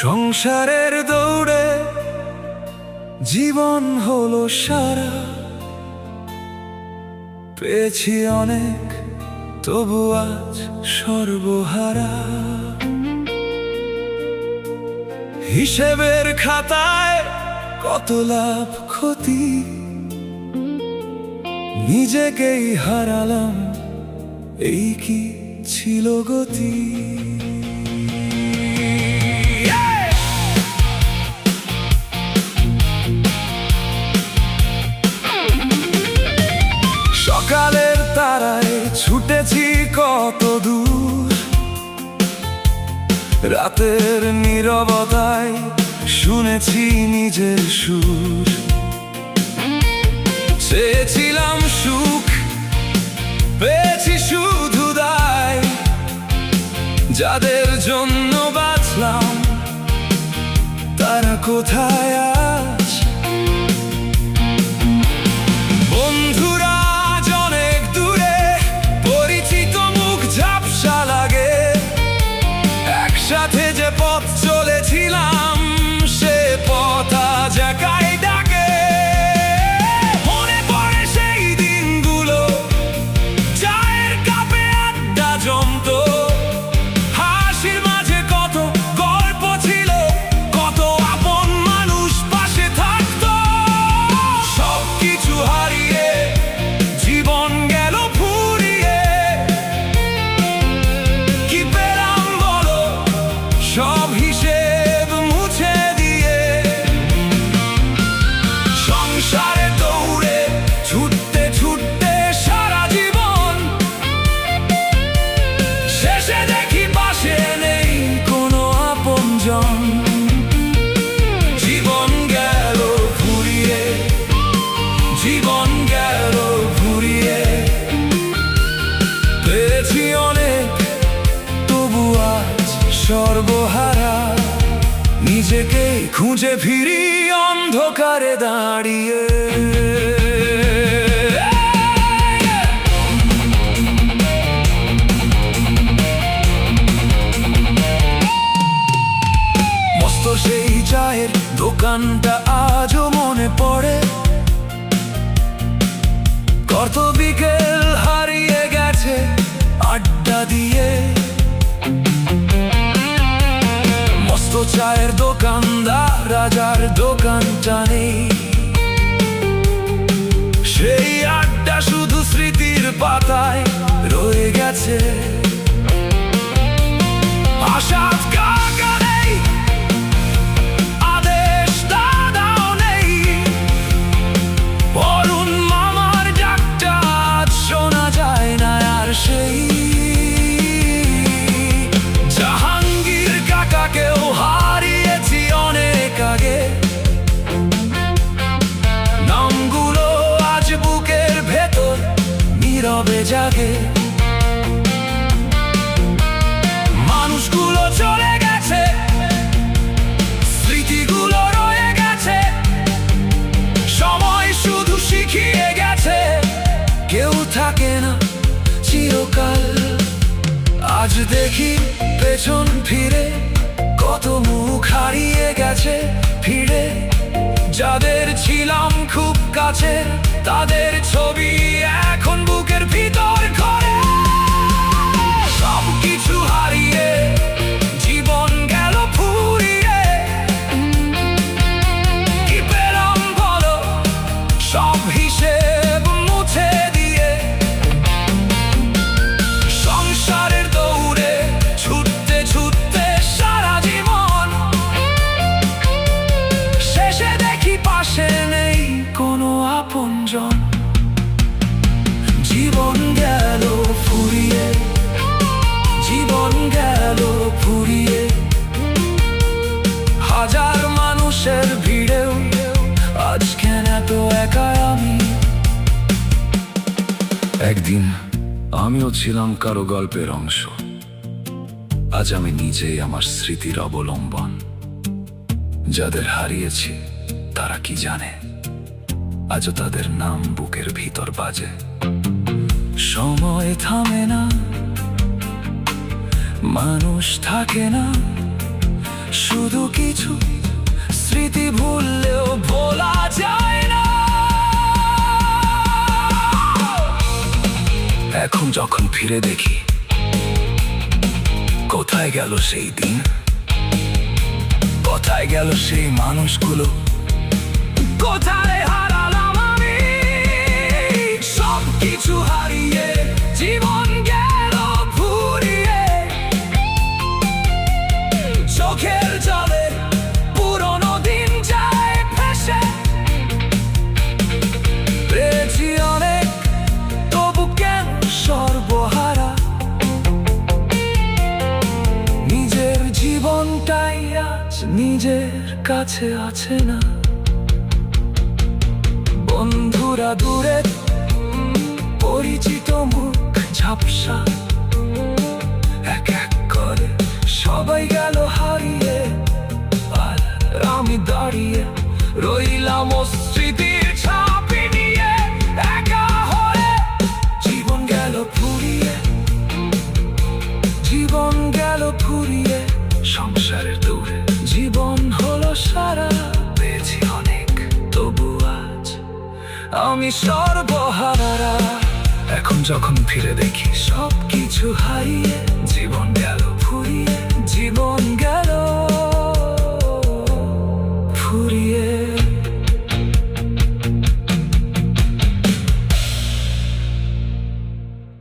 সংসারের দৌড়ে জীবন হলো সারা, পেয়েছি অনেক তবু আজ সর্বহারা। হিসেবের খাতায় কত লাভ ক্ষতি, নিজেকেই হারালাম, এই কি ছিল গতি। সকালের তারায় ছুটেছি কত দূর, রাতের নীরবতায় শুনেছি নিজের সুর। চেয়েছিলাম সুখ, পেয়েছি শুধু দায়, যাদের জন্য বাঁচলাম তারা কোথায় আজ। বন্ধুরা আজ অনেক দূরে, পরিচিত মুখ ঝাপসা লাগে, একসাথে যে পথ চলেছিলাম সে পথ আজ একাই ডাকে। মনে পড়ে সেই দিনগুলো, চায়ের কাপে আড্ডা জমতো, হাসির মাঝে কত গল্প ছিল, কত আপন মানুষ পাশে থাকতো। সবকিছু হারিয়ে জীবন গেল ফুরিয়ে, কি পেলাম বলো সব হিসেব মুছে দিয়ে। সংসারে দৌড়ে ছুটতে ছুটতে সারা জীবন, শেষে দেখি পাশে নেই কোনো আপনজন। জীবন গেল ফুরিয়ে, জীবন গেল ফুরিয়ে, পেয়েছি অনেক তবু আজ সর্বহারা। নিজেকে খুঁজে ফিরি অন্ধকারে দাঁড়িয়ে। মস্ত সেই চায়ের দোকানটা আজও মনে পড়ে, কত বিকেল হারিয়ে গেছে আড্ডা দিয়ে। মস্ত চায়ের দোকানদার রাজার দোকানটা নেই, সেই আড্ডা শুধু স্মৃতির পাতায় রয়ে গেছে। আশাদ কাকা নেই, আদেশ দাদাও নেই, অরুণ মামার ডাকটা আজ শোনা যায় না আর সেই। জাহাঙ্গীর কাকাকেও হারিয়েছি অনেক আগে, নামগুলো আজ বুকের ভেতর নীরবে জাগে। মানুষগুলো চলে গেছে, স্মৃতিগুলো রয়ে গেছে, সময় শুধু শিখিয়ে গেছে কেউ থাকে না চিরকাল। আজ দেখি পেছন ফিরে কত মুখ হারিয়ে গেছে ফিরে, যাদের ছিলাম খুব কাছে তাদের ছবি এখন বুকের ভিতর ঘরে। সব কিছু হারিয়ে জীবন গেল ফুরিয়ে, কি পেলাম বলো সব হিসেব মুছে দিয়ে। সংসারের দৌড়ে ছুটতে ছুটতে সারা জীবন, শেষে দেখি পাশে নেই কোনো আপনজন। জীবন গেল ফুরিয়ে, জীবন গেল ফুরিয়ে, হাজার মানুষের ভিড়েও আজ কেন এত একা আমি। একদিন আমিও ছিলাম কারো গল্পের অংশ, আজ আমি নিজেই আমার স্মৃতির অবলম্বন। যাদের হারিয়েছি তারা কি জানে, আজও তাদের নাম বুকের ভিতর বাজে। সময় থামে না, মানুষ থাকে না, শুধু কিছু স্মৃতি ভুললেও ভোলা যায় না। এখন যখন ফিরে দেখি, কোথায় গেল সেই দিন, কোথায় গেল সেই মানুষগুলো, কোথায় হারালাম আমি সব কিছু হারিয়ে, জীবন গেল ফুরিয়ে। চোখের জলে পুরনো দিন যায় ভেসে, পেয়েছি অনেক তবু কেন সর্বহারা। নিজের জীবনটাই আজ নিজের কাছে আছে না। বন্ধুরা দূরে, পরিচিত মুখ ঝাপসা, এক এক করে সবাই গেল হারিয়ে। আর আমি দাঁড়িয়ে রইলাম স্মৃতির ছাপি নিয়ে, একা হয়ে। জীবন গেল ফুরিয়ে, জীবন গেল ফুরিয়ে। সংসারের দূরে জীবন হলো সারা, পেয়েছি অনেক তবু আজ আমি সর্বহারা। এখন যখন ফিরে দেখি সব কিছু হারিয়ে,